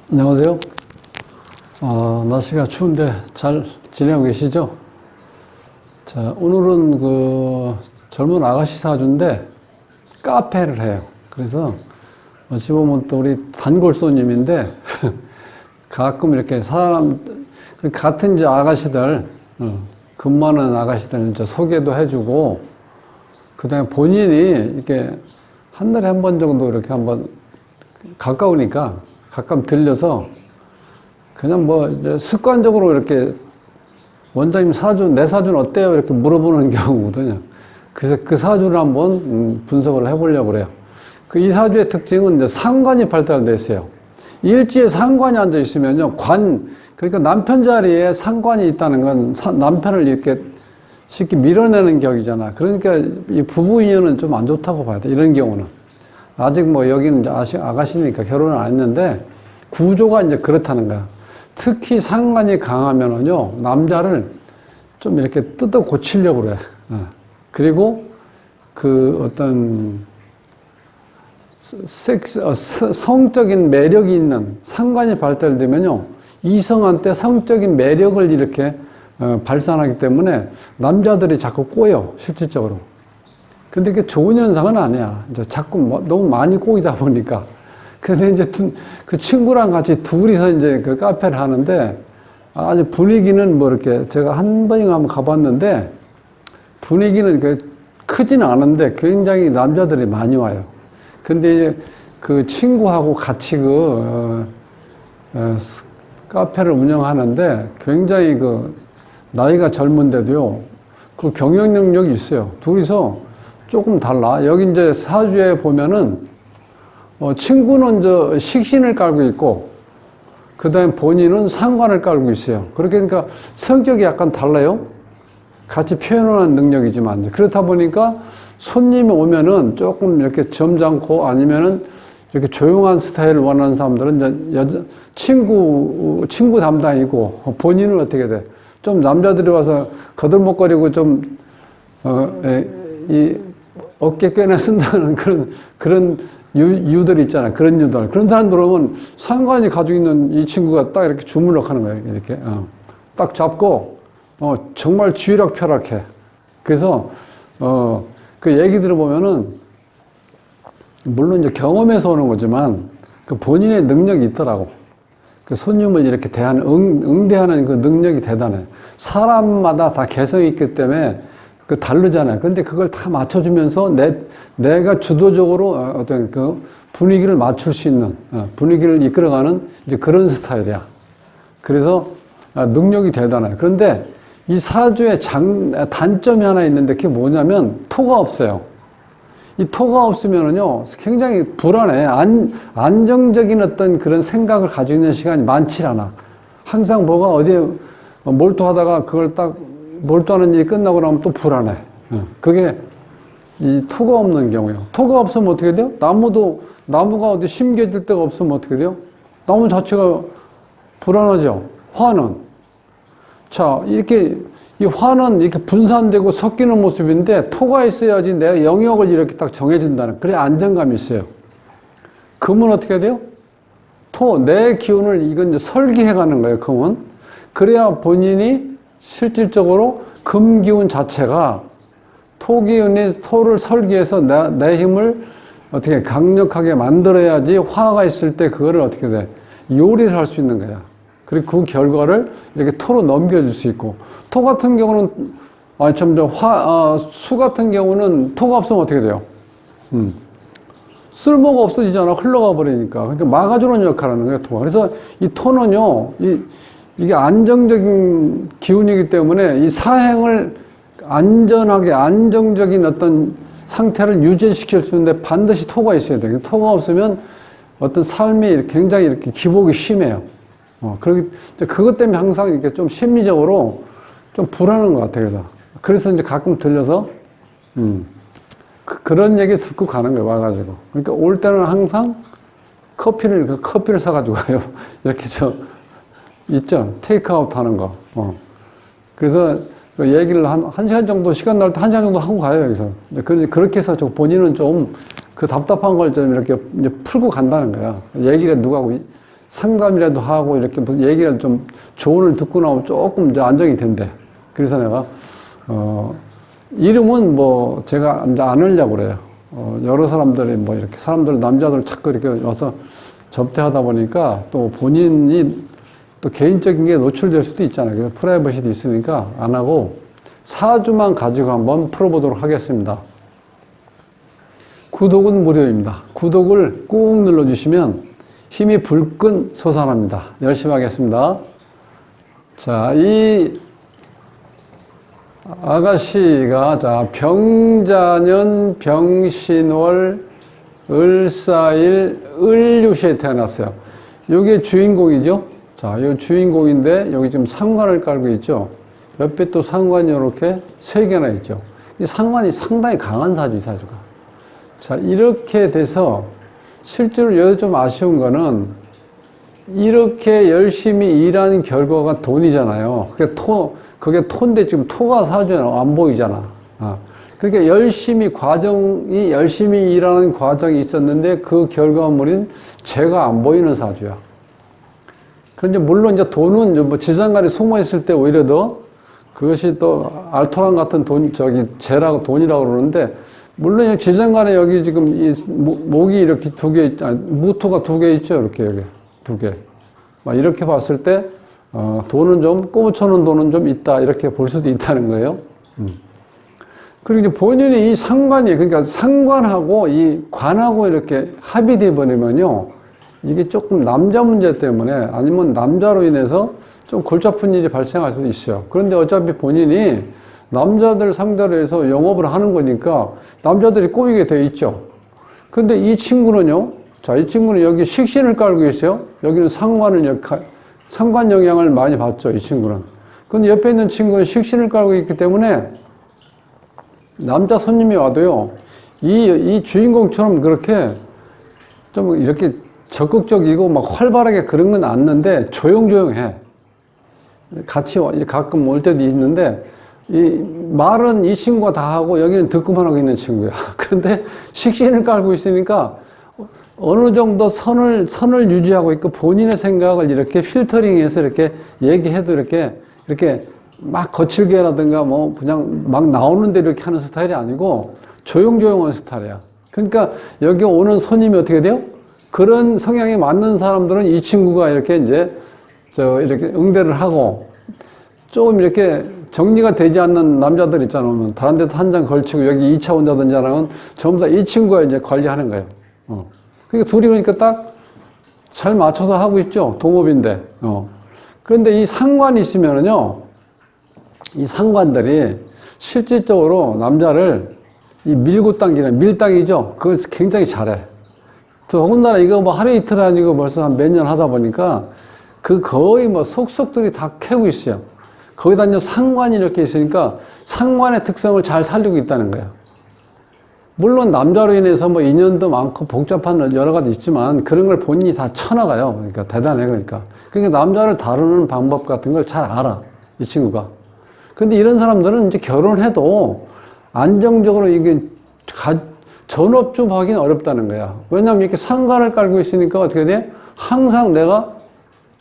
안녕하세요. 날씨가 추운데 잘 지내고 계시죠? 자, 오늘은 젊은 아가씨 사주인데 카페를 해요. 그래서 어찌 보면 또 우리 단골 손님인데 가끔 이렇게 같은 이제 아가씨들, 근무하는 아가씨들 이제 소개도 해주고, 그 다음에 본인이 이렇게 한 달에 한 번 정도 이렇게 한번 가까우니까 가끔 들려서 그냥 이제 습관적으로 이렇게 원장님 내 사주는 어때요? 이렇게 물어보는 경우거든요. 그래서 그 사주를 한번 분석을 해보려고 그래요. 이 사주의 특징은 이제 상관이 발달되어 있어요. 일지에 상관이 앉아 있으면요, 그러니까 남편 자리에 상관이 있다는 건 남편을 이렇게 쉽게 밀어내는 격이잖아. 그러니까 이 부부 인연은 좀 안 좋다고 봐야 돼. 이런 경우는. 아직 여기는 이제 아가씨니까 결혼을 안 했는데, 구조가 이제 그렇다는 거야. 특히 상관이 강하면은요, 남자를 좀 이렇게 뜯어 고치려고 그래. 그리고 어떤 성적인 매력이 있는 상관이 발달되면요, 이성한테 성적인 매력을 이렇게 발산하기 때문에 남자들이 자꾸 꼬여, 실질적으로. 근데 그게 좋은 현상은 아니야. 이제 자꾸 너무 많이 꼬이다 보니까. 근데 이제 그 친구랑 같이 둘이서 이제 그 카페를 하는데, 아주 분위기는 이렇게 제가 한 번인가 한번 가봤는데, 분위기는 크지는 않은데 굉장히 남자들이 많이 와요. 근데 이제 그 친구하고 같이 카페를 운영하는데 굉장히 나이가 젊은데도요, 그 경영 능력이 있어요. 둘이서 조금 달라. 여기 이제 사주에 보면은, 친구는 식신을 깔고 있고, 그 다음에 본인은 상관을 깔고 있어요. 그러니까 성격이 약간 달라요. 같이 표현하는 능력이지만. 그렇다 보니까 손님이 오면은 조금 이렇게 점잖고 아니면은 이렇게 조용한 스타일을 원하는 사람들은 이제 친구 담당이고, 본인은 어떻게 돼? 좀 남자들이 와서 거들먹거리고 이 어깨 꿰나 쓴다는 그런 유들 있잖아요. 그런 유들. 그런 사람들 오면 상관이 가지고 있는 이 친구가 딱 이렇게 주물럭 하는 거예요. 이렇게. 딱 잡고, 정말 쥐락펴락해. 그래서, 그 얘기 들어보면은, 물론 이제 경험에서 오는 거지만, 그 본인의 능력이 있더라고. 그 손님을 이렇게 응대하는 그 능력이 대단해. 사람마다 다 개성이 있기 때문에, 다르잖아요. 그런데 그걸 다 맞춰주면서 내가 주도적으로 어떤 분위기를 맞출 수 있는, 분위기를 이끌어가는 이제 그런 스타일이야. 그래서 능력이 대단해. 그런데 이 사주에 단점이 하나 있는데 그게 뭐냐면 토가 없어요. 이 토가 없으면은요, 굉장히 불안해. 안정적인 어떤 그런 생각을 가지고 있는 시간이 많지 않아. 항상 뭐가 어디에 몰두하다가 그걸 딱 몰두하는 일이 끝나고 나면 또 불안해. 그게 이 토가 없는 경우예요. 토가 없으면 어떻게 돼요? 나무가 어디 심겨질 데가 없으면 어떻게 돼요? 나무 자체가 불안하죠. 화는. 자, 이 화는 이렇게 분산되고 섞이는 모습인데 토가 있어야지 내 영역을 이렇게 딱 정해진다는, 그래 안정감이 있어요. 금은 어떻게 돼요? 내 기운을 이건 이제 설계해 가는 거예요, 금은. 그래야 본인이 실질적으로 금 기운 자체가 토를 설계해서 내 힘을 어떻게 강력하게 만들어야지 화가 있을 때 그거를 어떻게 돼? 요리를 할 수 있는 거야. 그리고 그 결과를 이렇게 토로 넘겨줄 수 있고, 토 같은 경우는, 수 같은 경우는 토가 없으면 어떻게 돼요? 쓸모가 없어지잖아. 흘러가 버리니까. 그러니까 막아주는 역할을 하는 거예요, 토가. 그래서 이 토는요, 이게 안정적인 기운이기 때문에 이 사행을 안전하게, 안정적인 어떤 상태를 유지시킬 수 있는데 반드시 토가 있어야 돼요. 토가 없으면 어떤 삶이 굉장히 이렇게 기복이 심해요. 그것 때문에 항상 이렇게 좀 심리적으로 좀 불안한 것 같아요. 그래서 이제 가끔 들려서, 그런 얘기 듣고 가는 거예요, 와가지고. 그러니까 올 때는 항상 커피를 사가지고 가요. 이렇게 있죠? 테이크아웃 하는 거. 그래서 얘기를 한 시간 정도, 시간 날 때 한 시간 정도 하고 가요, 여기서. 그렇게 해서 본인은 좀 답답한 걸 좀 이렇게 이제 풀고 간다는 거야. 얘기를 누구하고 상담이라도 하고 이렇게 무슨 얘기를 좀 조언을 듣고 나오면 조금 이제 안정이 된대. 그래서 내가 이름은 뭐 제가 이제 안 하려고 그래요. 여러 사람들이 뭐 이렇게 사람들 남자들 자꾸 이렇게 와서 접대하다 보니까 또 본인이 또 개인적인 게 노출될 수도 있잖아요. 그래서 프라이버시도 있으니까 안 하고 사주만 가지고 한번 풀어보도록 하겠습니다. 구독은 무료입니다. 구독을 꾹 눌러주시면 힘이 불끈 솟아납니다. 열심히 하겠습니다. 자, 이 아가씨가 자 병자년 병신월 을사일 을유시에 태어났어요. 이게 주인공이죠. 자, 이 주인공인데 여기 지금 상관을 깔고 있죠. 옆에 또 상관이 이렇게 3개나 있죠. 이 상관이 상당히 강한 사주, 이 사주가. 자, 이렇게 돼서 실제로 여기 좀 아쉬운 거는 이렇게 열심히 일하는 결과가 돈이잖아요. 그게 토인데 지금 토가 사주에 안 보이잖아. 그러니까 열심히 일하는 과정이 있었는데 그 결과물인 재가 안 보이는 사주야. 그런데 물론 이제 돈은 뭐 지장간에 숨어 있을 때 오히려 더 그것이 또 알토란 같은 재라고 돈이라고 그러는데 물론 지장간에 여기 지금 이 목이 이렇게 2개, 무토가 2개 있죠. 이렇게 여기 2개. 막 이렇게 봤을 때 돈은 좀 꼬부쳐놓은 돈은 좀 있다 이렇게 볼 수도 있다는 거예요. 그리고 이제 본인이 이 상관이 그러니까 상관하고 이 관하고 이렇게 합의돼 버리면요 이게 조금 남자 문제 때문에 아니면 남자로 인해서 좀 골치 아픈 일이 발생할 수도 있어요. 그런데 어차피 본인이 남자들 상대로 해서 영업을 하는 거니까 남자들이 꼬이게 돼 있죠. 근데 이 친구는요, 자, 이 친구는 여기 식신을 깔고 있어요. 여기는 상관 영향을 많이 받죠, 이 친구는. 근데 옆에 있는 친구는 식신을 깔고 있기 때문에 남자 손님이 와도요, 이 주인공처럼 그렇게 좀 이렇게 적극적이고 막 활발하게 그런 건 않는데 조용조용해. 같이 가끔 올 때도 있는데 이 말은 이 친구가 다 하고 여기는 듣고만 하고 있는 친구야. 그런데 식신을 깔고 있으니까 어느 정도 선을 유지하고 있고 본인의 생각을 이렇게 필터링해서 이렇게 얘기해도 이렇게 막 거칠게라든가 뭐 그냥 막 나오는 대로 이렇게 하는 스타일이 아니고 조용조용한 스타일이야. 그러니까 여기 오는 손님이 어떻게 돼요? 그런 성향에 맞는 사람들은 이 친구가 이렇게 이제 이렇게 응대를 하고 조금 이렇게 정리가 되지 않는 남자들 있잖아요. 다른 데서 한 장 걸치고 여기 2차 온다든지 하면 전부 다 이 친구가 이제 관리하는 거예요. 그러니까 둘이 그러니까 딱 잘 맞춰서 하고 있죠. 동업인데. 그런데 이 상관이 있으면은요, 이 상관들이 실질적으로 남자를 이 밀고 당기는 밀당이죠. 그걸 굉장히 잘해. 더군다나 이거 뭐 하루 이틀 아니고 벌써 한 몇 년 하다 보니까 그 거의 뭐 속속들이 다 캐고 있어요. 거기다 이제 상관이 이렇게 있으니까 상관의 특성을 잘 살리고 있다는 거예요. 물론 남자로 인해서 뭐 인연도 많고 복잡한 여러 가지 있지만 그런 걸 본인이 다 쳐나가요. 그러니까 대단해. 그러니까 남자를 다루는 방법 같은 걸 잘 알아. 이 친구가. 근데 이런 사람들은 이제 결혼해도 안정적으로 이게 전업 좀 하기는 어렵다는 거야. 왜냐하면 이렇게 상관을 깔고 있으니까 어떻게 돼? 항상 내가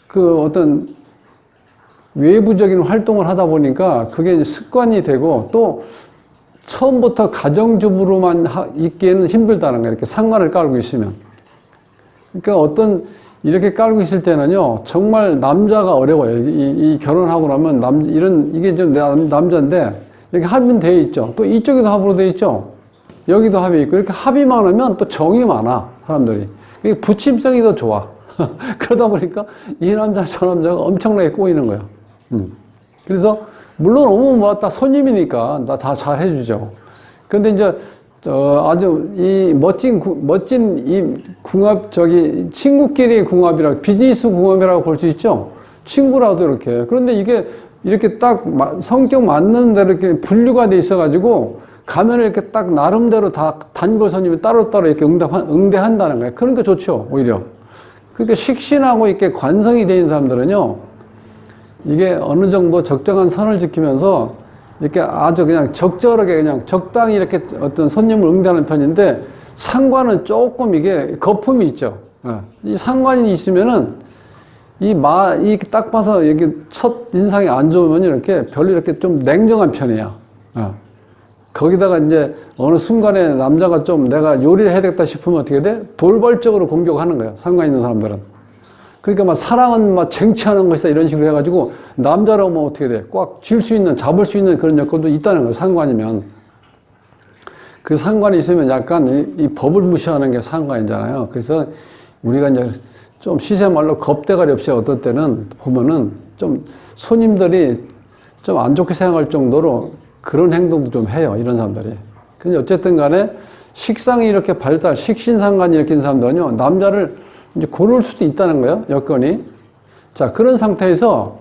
그 어떤 외부적인 활동을 하다 보니까 그게 이제 습관이 되고 또 처음부터 가정주부로만 있기에는 힘들다는 거예요. 이렇게 상관을 깔고 있으면. 그러니까 이렇게 깔고 있을 때는요, 정말 남자가 어려워요. 이 결혼하고 나면 이게 좀 남자인데, 이렇게 합의는 되어 있죠. 또 이쪽에도 합으로 되어 있죠. 여기도 합이 있고, 이렇게 합이 많으면 또 정이 많아, 사람들이. 이게 부침성이 더 좋아. 그러다 보니까 이 남자, 저 남자가 엄청나게 꼬이는 거예요. 그래서, 물론 오면 뭐 딱 손님이니까 나 다 잘 해주죠. 근데 이제 아주 이 멋진 이 궁합 친구끼리의 궁합이라고 비즈니스 궁합이라고 볼 수 있죠. 친구라도 이렇게. 그런데 이게 이렇게 딱 성격 맞는 대로 이렇게 분류가 돼 있어가지고 가면 이렇게 딱 나름대로 다 단골 손님이 따로따로 이렇게 응대한다는 거예요. 그러니까 좋죠, 오히려. 그러니까 식신하고 이렇게 관성이 되는 사람들은요. 이게 어느 정도 적정한 선을 지키면서 이렇게 아주 그냥 적절하게 그냥 적당히 이렇게 어떤 손님을 응대하는 편인데 상관은 조금 이게 거품이 있죠. 이 상관이 있으면은 이 딱 봐서 이게 첫 인상이 안 좋으면 이렇게 별로 이렇게 좀 냉정한 편이야. 거기다가 이제 어느 순간에 남자가 좀 내가 요리를 해야 되겠다 싶으면 어떻게 돼? 돌발적으로 공격하는 거야. 상관 있는 사람들은. 그러니까 막 사랑은 막 쟁취하는 것이다 이런 식으로 해가지고 남자라고 뭐 어떻게 돼? 꽉 쥘 수 있는, 잡을 수 있는 그런 여건도 있다는 거야. 상관이면. 그 상관이 있으면 약간 이 법을 무시하는 게 상관이잖아요. 그래서 우리가 이제 좀 시세말로 겁대가리 없이 어떨 때는 보면은 좀 손님들이 좀 안 좋게 생각할 정도로 그런 행동도 좀 해요. 이런 사람들이. 근데 어쨌든 간에 식상이 이렇게 식신상관이 일으킨 사람들은요, 남자를 이제 고를 수도 있다는 거예요. 여건이. 자, 그런 상태에서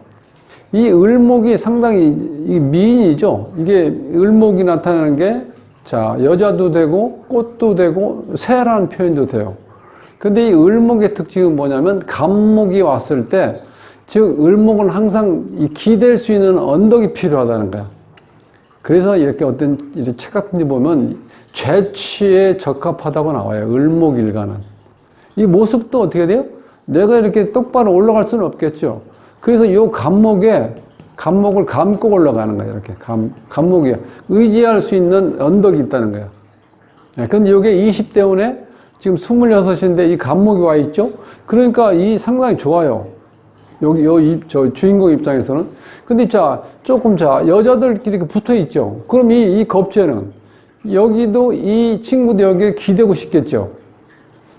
이 을목이 상당히 미인이죠. 이게 을목이 나타나는 게 자, 여자도 되고 꽃도 되고 새라는 표현도 돼요. 근데 이 을목의 특징은 뭐냐면 간목이 왔을 때, 즉 을목은 항상 이 기댈 수 있는 언덕이 필요하다는 거야. 그래서 이렇게 어떤 이렇게 책 같은 데 보면 죄취에 적합하다고 나와요. 을목일간은. 이 모습도 어떻게 돼요? 내가 이렇게 똑바로 올라갈 수는 없겠죠. 그래서 이 간목을 감고 올라가는 거예요. 이렇게 간목이 의지할 수 있는 언덕이 있다는 거예요. 근데 이게 20대운에 지금 26인데 이 간목이 와 있죠? 그러니까 이 상당히 좋아요. 저 주인공 입장에서는. 근데 여자들끼리 붙어 있죠? 그럼 이 겁재는 여기도 이 친구도 여기에 기대고 싶겠죠?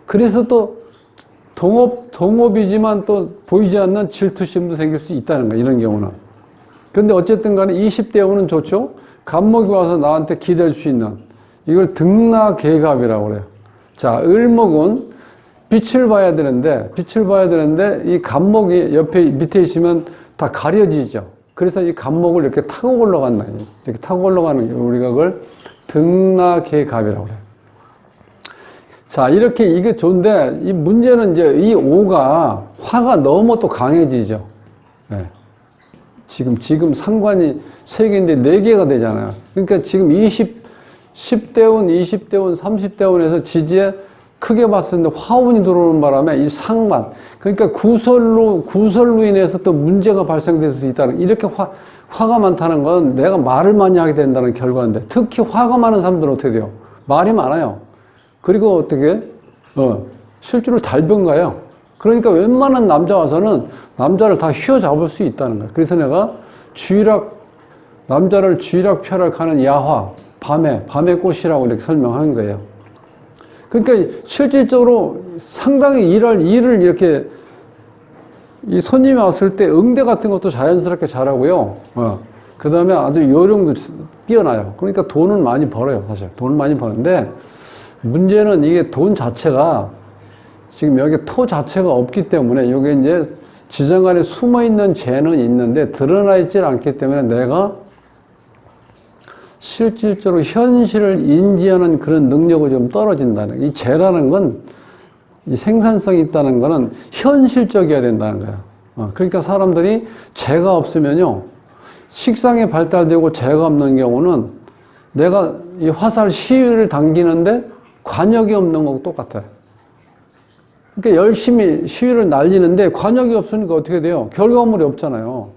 그래서 또 동업이지만 또 보이지 않는 질투심도 생길 수 있다는 거예요. 이런 경우는. 근데 어쨌든 간에 20대운은 좋죠? 간목이 와서 나한테 기댈 수 있는 이걸 등나개갑이라고 그래요. 자, 을목은 빛을 봐야 되는데 이 간목이 밑에 있으면 다 가려지죠. 그래서 이 간목을 이렇게 타고 올라가는 거예요. 이렇게 타고 올라가는 거예요. 우리가 그걸 등나개갑이라고 그래요. 자, 이렇게 이게 좋은데 이 문제는 이제 이 오가 화가 너무 또 강해지죠. 네. 지금 상관이 3개인데 4개가 되잖아요. 그러니까 지금 10대운, 20대운, 30대운에서 지지에 크게 봤을 때 화운이 들어오는 바람에 이 상만, 그러니까 구설로 인해서 또 문제가 발생될 수 있다는, 이렇게 화가 많다는 건 내가 말을 많이 하게 된다는 결과인데, 특히 화가 많은 사람들은 어떻게 돼요? 말이 많아요. 그리고 어떻게, 실제로 달변가요. 그러니까 웬만한 남자 와서는 남자를 다 휘어잡을 수 있다는 거예요. 그래서 내가 남자를 쥐락펴락하는 야화, 밤의 꽃이라고 이렇게 설명하는 거예요. 그러니까 실질적으로 상당히 일을 이렇게 이 손님이 왔을 때 응대 같은 것도 자연스럽게 잘하고요. 그 다음에 아주 요령도 뛰어나요. 그러니까 돈은 많이 벌어요, 사실. 돈은 많이 버는데 문제는 이게 돈 자체가 지금 여기 토 자체가 없기 때문에 이게 이제 지정 안에 숨어 있는 재는 있는데 드러나 있지 않기 때문에 내가 실질적으로 현실을 인지하는 그런 능력이 좀 떨어진다는, 이 재라는 건, 이 생산성이 있다는 거는 현실적이어야 된다는 거야. 그러니까 사람들이 재가 없으면요, 식상에 발달되고 재가 없는 경우는 내가 이 화살 시위를 당기는데 관역이 없는 거하고 똑같아요. 그러니까 열심히 시위를 날리는데 관역이 없으니까 어떻게 돼요? 결과물이 없잖아요.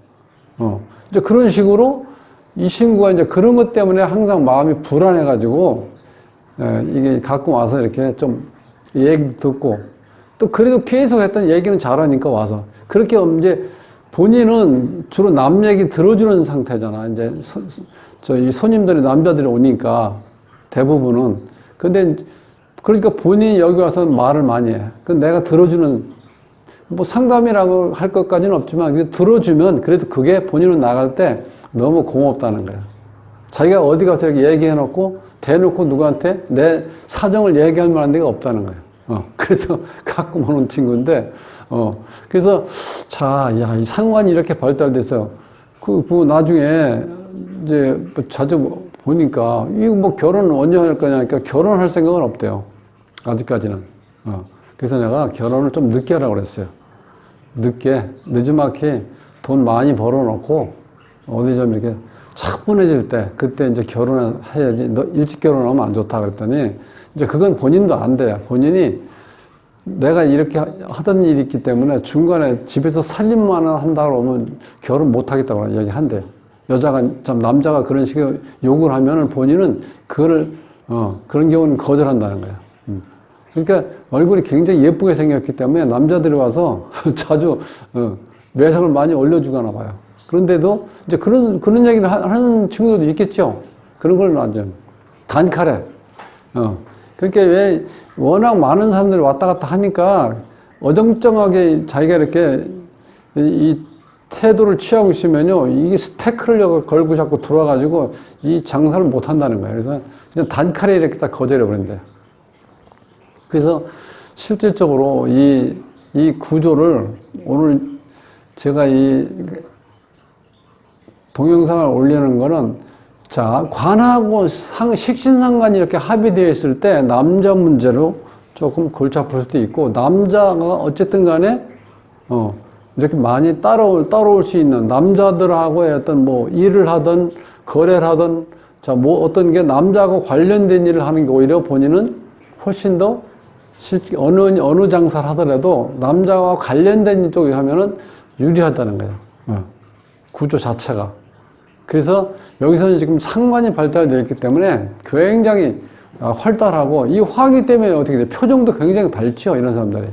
이제 그런 식으로 이 친구가 이제 그런 것 때문에 항상 마음이 불안해가지고, 이게 가끔 와서 이렇게 좀 얘기 듣고, 또 그래도 계속 했던 얘기는 잘하니까 와서. 그렇게 이제 본인은 주로 남 얘기 들어주는 상태잖아. 이제 이 손님들이 남자들이 오니까 대부분은. 근데 그러니까 본인이 여기 와서 말을 많이 해. 근데 내가 들어주는, 뭐 상담이라고 할 것까지는 없지만 들어주면 그래도 그게 본인은 나갈 때 너무 고맙다는 거야. 자기가 어디 가서 이렇게 얘기해놓고 대놓고 누구한테 내 사정을 얘기할 만한 데가 없다는 거예요. 그래서 가끔 오는 친구인데, 그래서 이 상관이 이렇게 발달돼서 나중에 이제 자주 보니까 이거 뭐 결혼은 언제 할 거냐니까 결혼할 생각은 없대요. 아직까지는. 그래서 내가 결혼을 좀 늦게 하라고 그랬어요. 늦지막히 돈 많이 벌어놓고 어디 좀 이렇게 차분해질 때, 그때 이제 결혼을 해야지. 너 일찍 결혼하면 안 좋다 그랬더니, 이제 그건 본인도 안 돼요. 본인이 내가 이렇게 하던 일이 있기 때문에 중간에 집에서 살림만 한다 그러면 결혼 못 하겠다고 얘기한대요. 여자가, 참, 남자가 그런 식의 요구를 하면은 본인은 그거를, 그런 경우는 거절한다는 거예요. 그러니까 얼굴이 굉장히 예쁘게 생겼기 때문에 남자들이 와서 자주, 매상을 많이 올려주거나 봐요. 그런데도 이제 그런 얘기를 하는 친구들도 있겠죠. 그런 걸 완전 단칼에. 그러니까 왜 워낙 많은 사람들이 왔다 갔다 하니까 어정쩡하게 자기가 이렇게 이 태도를 취하고 있으면요, 이게 스테이크를 걸고 자꾸 들어와가지고 이 장사를 못 한다는 거예요. 그래서 그냥 단칼에 이렇게 딱 거절해 버린대요. 그래서 실질적으로 이 구조를 오늘 제가 이 동영상을 올리는 거는, 자, 관하고 식신상관이 이렇게 합의되어 있을 때 남자 문제로 조금 골치 아플 수도 있고, 남자가 어쨌든 간에, 이렇게 많이 따라올 수 있는 남자들하고의 어떤 뭐 일을 하든 거래를 하든, 자, 뭐 어떤 게 남자하고 관련된 일을 하는 게 오히려 본인은 훨씬 더 어느 장사를 하더라도 남자와 관련된 쪽에 하면은 유리하다는 거예요. 구조 자체가. 그래서 여기서는 지금 상관이 발달되어 있기 때문에 굉장히 활달하고, 이 화기 때문에 어떻게 돼? 표정도 굉장히 밝죠, 이런 사람들이.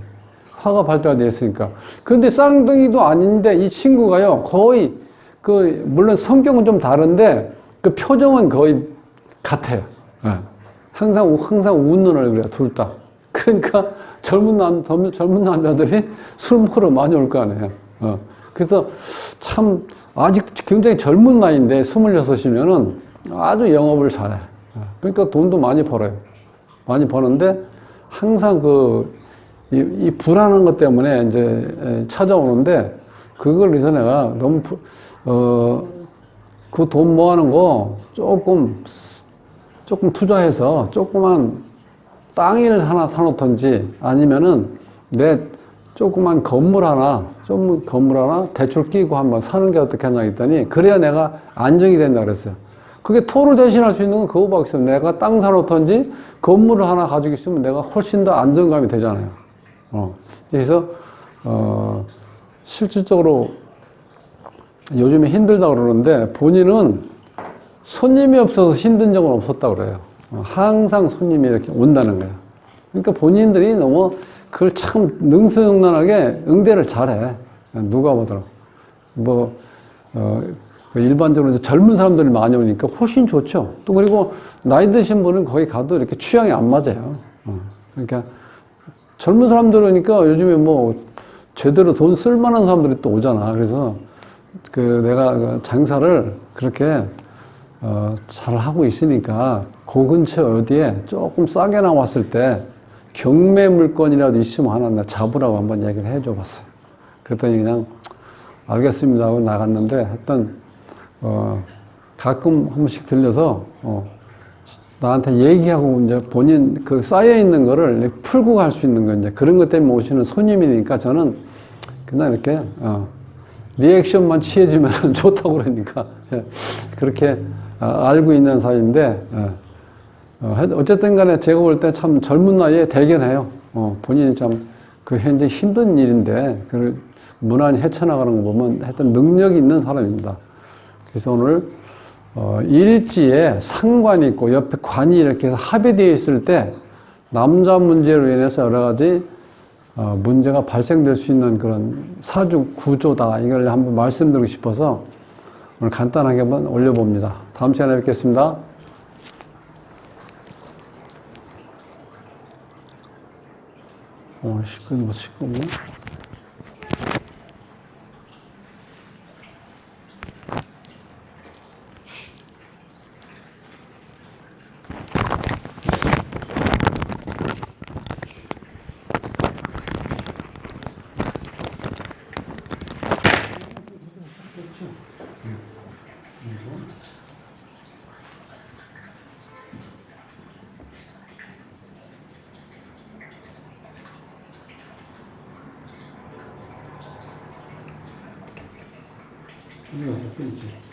화가 발달되어 있으니까. 그런데 쌍둥이도 아닌데 이 친구가요, 거의 물론 성격은 좀 다른데 그 표정은 거의 같아요. 항상 웃는 얼굴이야, 둘 다. 그러니까 젊은 남자들이 술 먹으러 많이 올 거 아니에요. 그래서 참 아직 굉장히 젊은 나이인데 26이면은 아주 영업을 잘해. 그러니까 돈도 많이 벌어요. 많이 버는데 항상 이 불안한 것 때문에 이제 찾아오는데, 그걸 위해서 내가 너무 그 돈 모아는 거 조금 투자해서 조그만 땅을 하나 사놓던지, 아니면은 내 조그만 건물 하나 대출 끼고 한번 사는 게 어떻겠냐 했더니, 그래야 내가 안정이 된다 그랬어요. 그게 토를 대신할 수 있는 건 그거밖에 없어요. 내가 땅 사놓던지 건물을 하나 가지고 있으면 내가 훨씬 더 안정감이 되잖아요. 그래서 실질적으로 요즘에 힘들다 그러는데, 본인은 손님이 없어서 힘든 적은 없었다 그래요. 항상 손님이 이렇게 온다는 거예요. 그러니까 본인들이 너무 그걸 참 능수능란하게 응대를 잘해. 누가 보더라도. 일반적으로 젊은 사람들이 많이 오니까 훨씬 좋죠. 또 그리고 나이 드신 분은 거기 가도 이렇게 취향이 안 맞아요. 그러니까 젊은 사람들이니까 요즘에 뭐 제대로 돈 쓸만한 사람들이 또 오잖아. 그래서 내가 장사를 그렇게 잘 하고 있으니까 그 근처 어디에 조금 싸게 나왔을 때 경매 물건이라도 있으면 하나 나 잡으라고 한번 얘기를 해줘 봤어요. 그랬더니 그냥 알겠습니다 하고 나갔는데, 하여튼 가끔 한 번씩 들려서 나한테 얘기하고, 이제 본인 쌓여 있는 거를 풀고 갈 수 있는 거, 이제 그런 것 때문에 오시는 손님이니까 저는 그냥 이렇게 리액션만 취해주면 좋다고 그러니까 그렇게 알고 있는 사이인데, 어쨌든 간에 제가 볼 때 참 젊은 나이에 대견해요. 본인이 참 현재 힘든 일인데 무난히 헤쳐나가는 거 보면 하여튼 능력이 있는 사람입니다. 그래서 오늘 일지에 상관이 있고 옆에 관이 이렇게 해서 합의되어 있을 때 남자 문제로 인해서 여러 가지 문제가 발생될 수 있는 그런 사주 구조다, 이걸 한번 말씀드리고 싶어서 오늘 간단하게 한번 올려봅니다. 다음 시간에 뵙겠습니다. 시끄럽네. 여기 와서 끊지.